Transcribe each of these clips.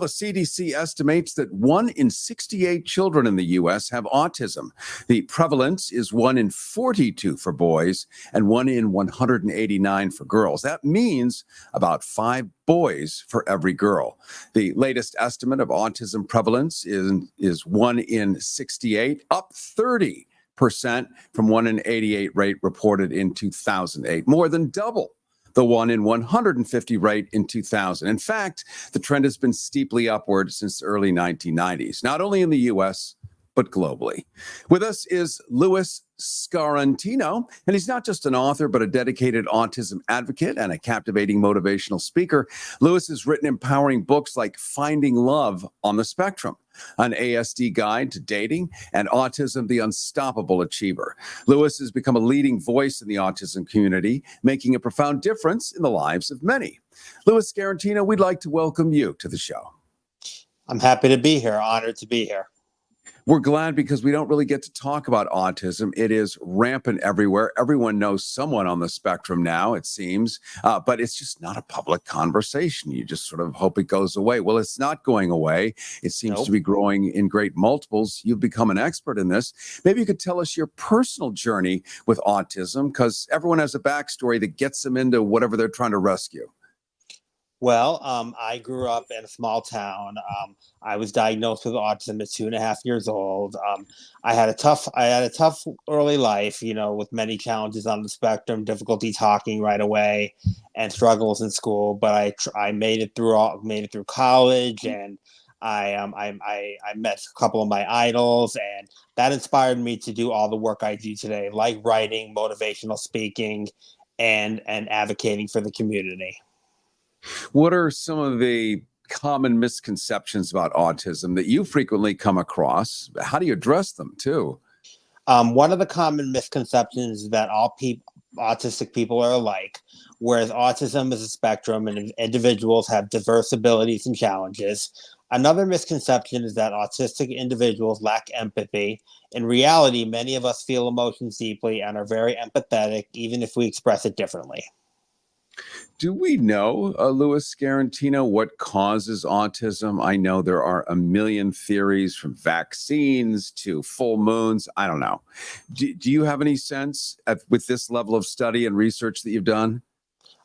The CDC estimates that 1 in 68 children in the U.S. have autism. The prevalence is 1 in 42 for boys and 1 in 189 for girls. That means about 5 boys for every girl. The latest estimate of autism prevalence is 1 in 68, up 30% from 1 in 88 rate reported in 2008, more than double the 1 in 150 rate in 2000. In fact, the trend has been steeply upward since the early 1990s, not only in the U.S., but globally. With us is Louis Scarantino, and he's not just an author, but a dedicated autism advocate and a captivating motivational speaker. Louis has written empowering books like Finding Love on the Spectrum, an ASD guide to dating, and Autism, the Unstoppable Achiever. Louis has become a leading voice in the autism community, making a profound difference in the lives of many. Louis Scarantino, we'd like to welcome you to the show. I'm happy to be here. Honored to be here. We're glad because we don't really get to talk about autism. It is rampant everywhere. Everyone knows someone on the spectrum now, it seems, but it's just not a public conversation. You just sort of hope it goes away. Well, it's not going away. It seems to be growing in great multiples. You've become an expert in this. Maybe you could tell us your personal journey with autism, because everyone has a backstory that gets them into whatever they're trying to rescue. Well, I grew up in a small town. I was diagnosed with autism at 2.5 years old. I had a tough early life, with many challenges on the spectrum, difficulty talking right away, and struggles in school. But I made it through college, and I met a couple of my idols, and that inspired me to do all the work I do today, like writing, motivational speaking, and advocating for the community. What are some of the common misconceptions about autism that you frequently come across? How do you address them, too? One of the common misconceptions is that all autistic people are alike, whereas autism is a spectrum and individuals have diverse abilities and challenges. Another misconception is that autistic individuals lack empathy. In reality, many of us feel emotions deeply and are very empathetic, even if we express it differently. Do we know, Louis Scarantino, what causes autism? I know there are a million theories, from vaccines to full moons. I don't know. Do you have any sense with this level of study and research that you've done?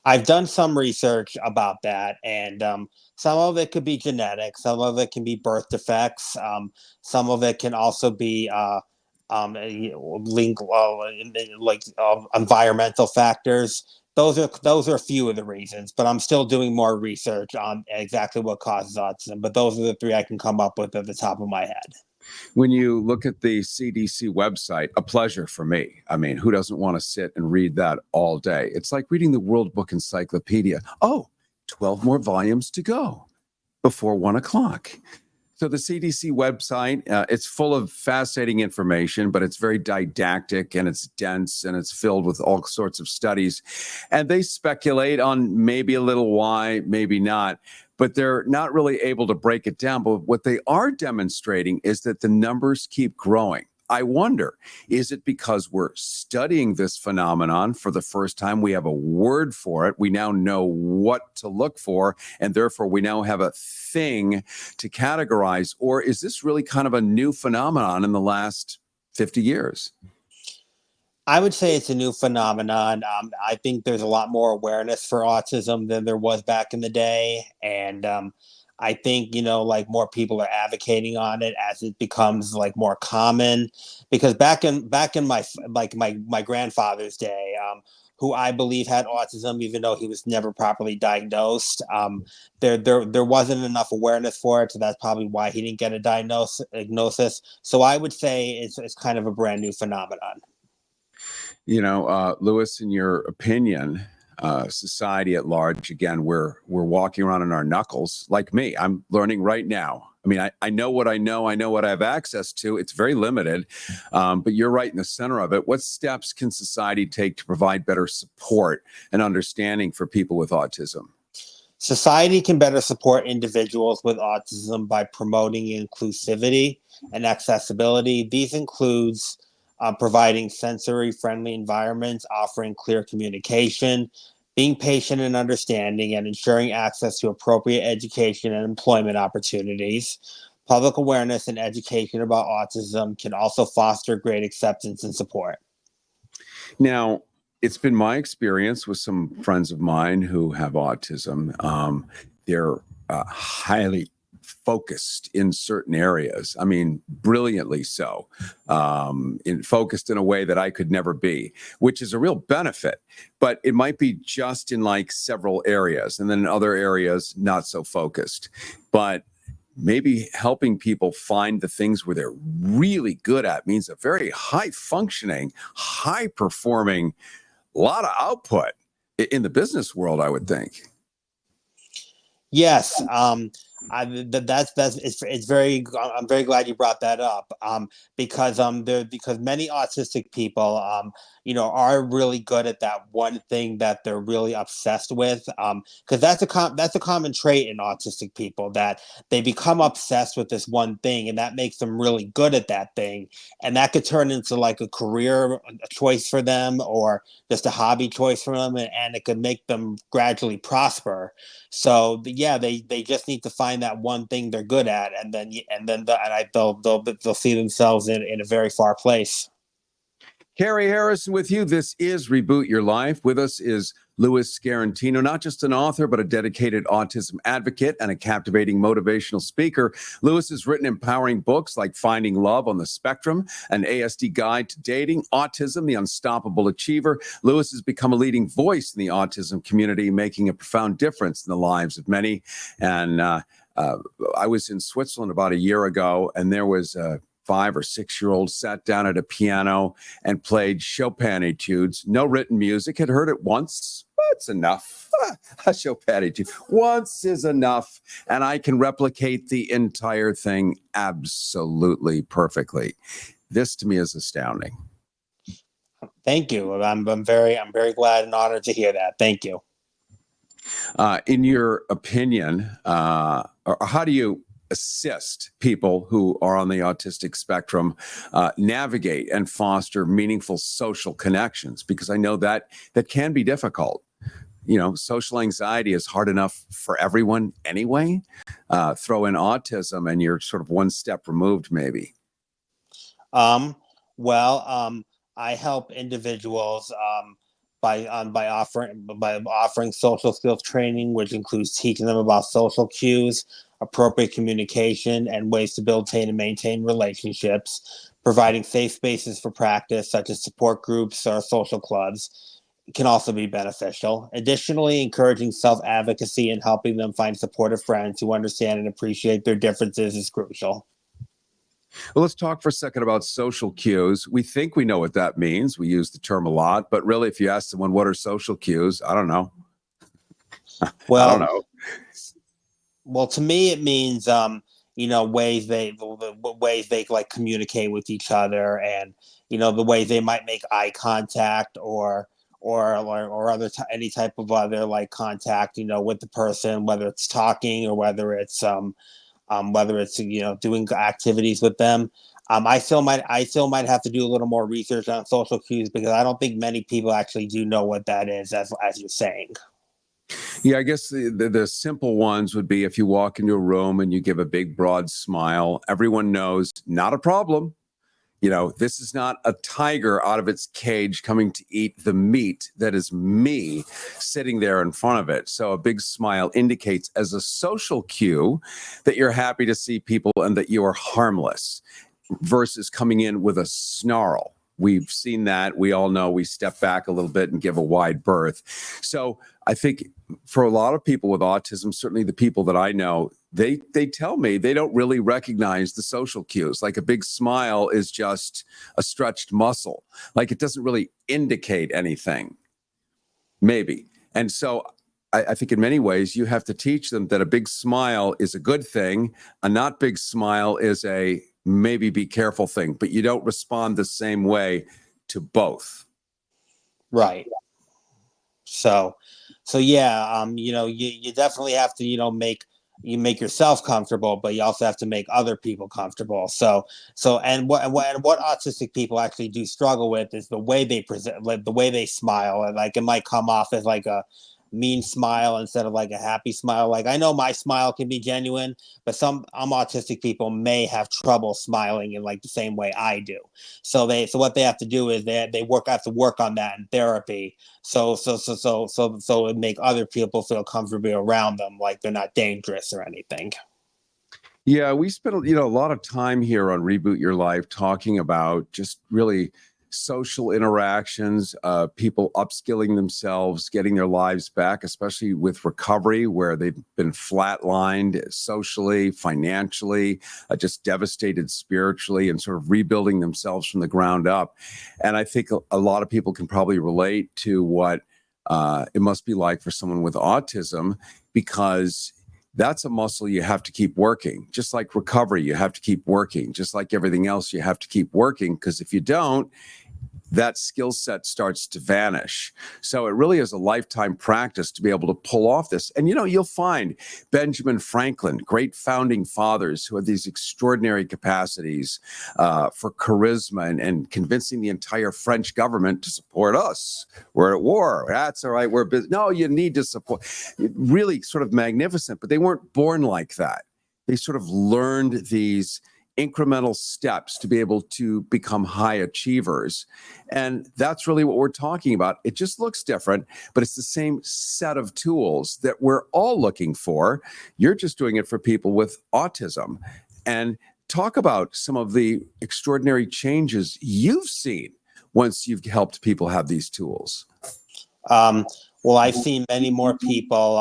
I've done some research about that, and some of it could be genetic, some of it can be birth defects, some of it can also be environmental factors. Those are a few of the reasons, but I'm still doing more research on exactly what causes autism. But those are the 3 I can come up with at the top of my head. When you look at the CDC website, a pleasure for me. I mean, who doesn't want to sit and read that all day? It's like reading the World Book Encyclopedia. 12 more volumes to go before 1 o'clock. So the CDC website, it's full of fascinating information, but it's very didactic and it's dense and it's filled with all sorts of studies. And they speculate on maybe a little why, maybe not, but they're not really able to break it down. But what they are demonstrating is that the numbers keep growing. I wonder, is it because we're studying this phenomenon for the first time? We have a word for it. We now know what to look for, and therefore we now have a thing to categorize. Or is this really kind of a new phenomenon in the last 50 years? I would say it's a new phenomenon. I think there's a lot more awareness for autism than there was back in the day. And I think, more people are advocating on it as it becomes more common, because back in my grandfather's day, who I believe had autism, even though he was never properly diagnosed, there wasn't enough awareness for it. So that's probably why he didn't get a diagnosis. So I would say it's kind of a brand new phenomenon. Louis, in your opinion, society at large, again, we're walking around in our knuckles like me. I'm learning right now. I mean, I know what I know. I know what I have access to. It's very limited, but you're right in the center of it. What steps can society take to provide better support and understanding for people with autism? Society can better support individuals with autism by promoting inclusivity and accessibility. These includes providing sensory-friendly environments, offering clear communication, being patient and understanding, and ensuring access to appropriate education and employment opportunities. Public awareness and education about autism can also foster great acceptance and support. Now, it's been my experience with some friends of mine who have autism. They're highly focused in certain areas. I mean, brilliantly so, focused in a way that I could never be, which is a real benefit. But it might be just in like several areas, and then in other areas, not so focused. But maybe helping people find the things where they're really good at means a very high functioning, high performing, a lot of output in the business world, I would think. Yes, that's it's very. I'm very glad you brought that up. Because many autistic people, are really good at that one thing that they're really obsessed with. Because that's a common trait in autistic people, that they become obsessed with this one thing, and that makes them really good at that thing, and that could turn into like a career choice for them, or just a hobby choice for them, and it could make them gradually prosper. So yeah, they just need to find that one thing they're good at, they'll see themselves in a very far place. Cary Harrison with you. This is Reboot Your Life. With us is Louis Scarantino, not just an author, but a dedicated autism advocate and a captivating motivational speaker. Louis has written empowering books like Finding Love on the Spectrum, an ASD Guide to Dating, Autism, The Unstoppable Achiever. Louis has become a leading voice in the autism community, making a profound difference in the lives of many. And I was in Switzerland about a year ago, and there was a 5 or 6 year old sat down at a piano and played Chopin etudes. No written music. Had heard it once. That's enough. A Chopin etude. Once is enough. And I can replicate the entire thing absolutely perfectly. This to me is astounding. Thank you. I'm very glad and honored to hear that. Thank you. In your opinion, or how do you assist people who are on the autistic spectrum navigate and foster meaningful social connections? Because I know that can be difficult. Social anxiety is hard enough for everyone anyway. Throw in autism and you're sort of one step removed, maybe. Um, well, I help individuals by offering social skills training, which includes teaching them about social cues, appropriate communication, and ways to build, and maintain relationships. Providing safe spaces for practice, such as support groups or social clubs, can also be beneficial. Additionally, encouraging self advocacy and helping them find supportive friends who understand and appreciate their differences is crucial. Well, let's talk for a second about social cues. We think we know what that means. We use the term a lot, but really, if you ask someone what are social cues, I don't know. I don't Well, know. well, to me, it means ways they like communicate with each other, and the ways they might make eye contact, or any type of other like contact, with the person, whether it's talking, or whether it's doing activities with them. I still might have to do a little more research on social cues, because I don't think many people actually do know what that is, as you're saying. Yeah, I guess the simple ones would be if you walk into a room and you give a big, broad smile, everyone knows not a problem. This is not a tiger out of its cage coming to eat the meat that is me sitting there in front of it. So a big smile indicates as a social cue that you're happy to see people and that you are harmless, versus coming in with a snarl. We've seen that. We all know we step back a little bit and give a wide berth. So I think for a lot of people with autism, certainly the people that I know, they tell me they don't really recognize the social cues. Like a big smile is just a stretched muscle. Like it doesn't really indicate anything, maybe. And so I think in many ways you have to teach them that a big smile is a good thing. A not big smile is a maybe be careful thing, but you don't respond the same way to both. Right. So yeah, you definitely have to, make you make yourself comfortable, but you also have to make other people comfortable. And what autistic people actually do struggle with is the way they present, like the way they smile, and like it might come off as like a mean smile instead of like a happy smile. Like I know my smile can be genuine, but some autistic people may have trouble smiling in like the same way I do. So what they have to do is they have to work on that in therapy. So it make other people feel comfortable around them, like they're not dangerous or anything. Yeah, we spent a lot of time here on Reboot Your Life talking about just really social interactions, people upskilling themselves, getting their lives back, especially with recovery, where they've been flatlined socially, financially, just devastated spiritually, and sort of rebuilding themselves from the ground up. And I think a lot of people can probably relate to what it must be like for someone with autism, because that's a muscle you have to keep working. Just like recovery, you have to keep working. Just like everything else, you have to keep working, because if you don't, that skill set starts to vanish. So it really is a lifetime practice to be able to pull off this. And, you'll find Benjamin Franklin, great founding fathers who had these extraordinary capacities for charisma and convincing the entire French government to support us. We're at war. That's all right. We're busy. No, you need to support. Really sort of magnificent, but they weren't born like that. They sort of learned these incremental steps to be able to become high achievers. And that's really what we're talking about. It just looks different, but it's the same set of tools that we're all looking for. You're just doing it for people with autism. And talk about some of the extraordinary changes you've seen once you've helped people have these tools. Well, I've seen many more people,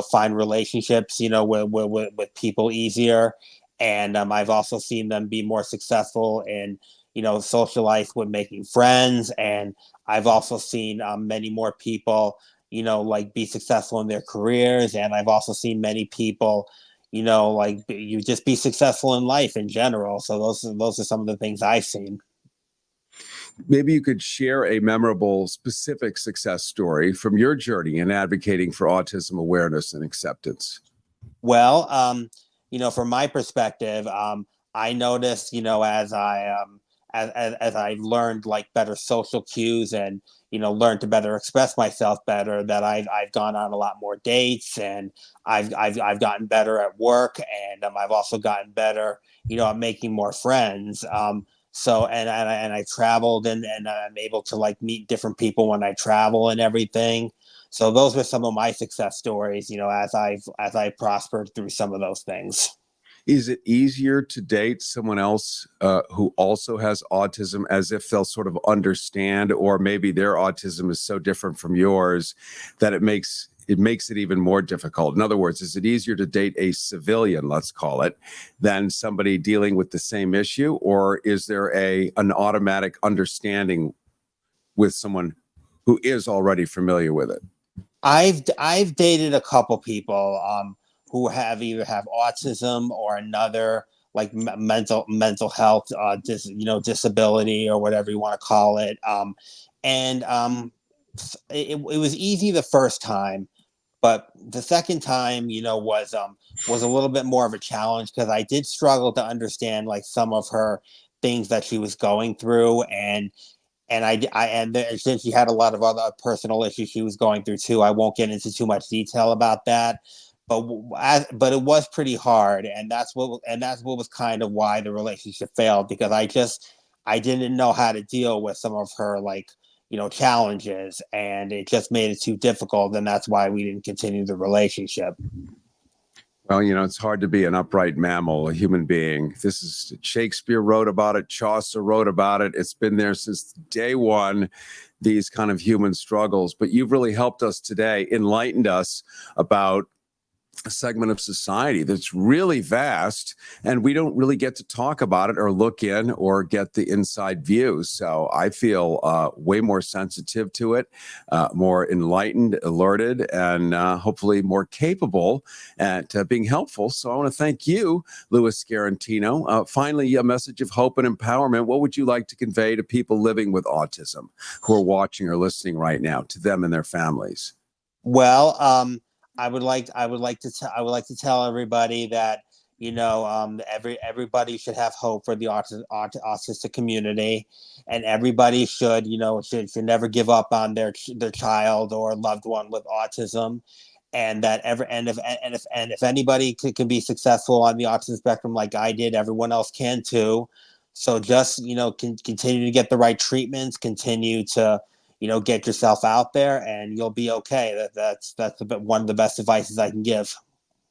find relationships, with people easier, and I've also seen them be more successful in, social life with making friends, and I've also seen many more people, be successful in their careers, and I've also seen many people, you just be successful in life in general. So those are some of the things I've seen. Maybe you could share a memorable, specific success story from your journey in advocating for autism awareness and acceptance. Well, from my perspective, I noticed, as I've learned like better social cues and learned to better express myself better, that I've gone on a lot more dates, and I've gotten better at work, and I've also gotten better, at making more friends. I traveled, and I'm able to like meet different people when I travel and everything. So those were some of my success stories, as I prospered through some of those things. Is it easier to date someone else who also has autism, as if they'll sort of understand, or maybe their autism is so different from yours that it makes it even more difficult? In other words, is it easier to date a civilian, let's call it, than somebody dealing with the same issue, or is there an automatic understanding with someone who is already familiar with it? I've dated a couple people who have either have autism or another like mental health disability or whatever you want to call it. And it was easy the first time, but the second time, was a little bit more of a challenge, because I did struggle to understand like some of her things that she was going through, since she had a lot of other personal issues she was going through too. I won't get into too much detail about that, but it was pretty hard, and that's what was kind of why the relationship failed, because I didn't know how to deal with some of her like challenges, and it just made it too difficult, and that's why we didn't continue the relationship. Well, it's hard to be an upright mammal, a human being. This is Shakespeare wrote about it, Chaucer wrote about it. It's been there since day one, these kind of human struggles. But you've really helped us today, enlightened us about a segment of society that's really vast, and we don't really get to talk about it or look in or get the inside view. So I feel way more sensitive to it, more enlightened, alerted, and hopefully more capable at being helpful. So I want to thank you, Louis Scarantino. Finally, a message of hope and empowerment. What would you like to convey to people living with autism who are watching or listening right now, to them and their families? Well, I would like to tell everybody that everybody should have hope for the autistic community, and everybody should never give up on their child or loved one with autism, and that if anybody can be successful on the autism spectrum like I did, everyone else can too. So just continue to get the right treatments, continue to get yourself out there, and you'll be okay. That's one of the best advices I can give.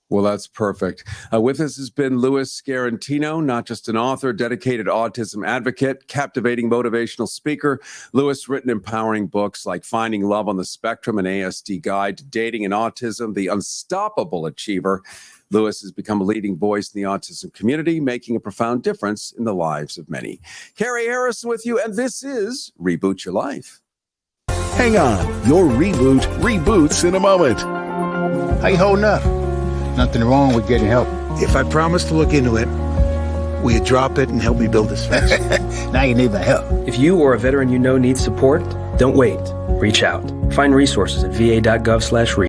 Well, that's perfect. With us has been Louis Scarantino, not just an author, dedicated autism advocate, captivating motivational speaker. Louis written empowering books like Finding Love on the Spectrum, an ASD Guide to Dating and Autism, The Unstoppable Achiever. Louis has become a leading voice in the autism community, making a profound difference in the lives of many. Cary Harrison with you, and this is Reboot Your Life. Hang on, your reboot reboots in a moment. How you holding up? Nothing wrong with getting help. If I promise to look into it, will you drop it and help me build this fence? Now you need my help. If you or a veteran you know needs support, don't wait. Reach out. Find resources at va.gov/reach.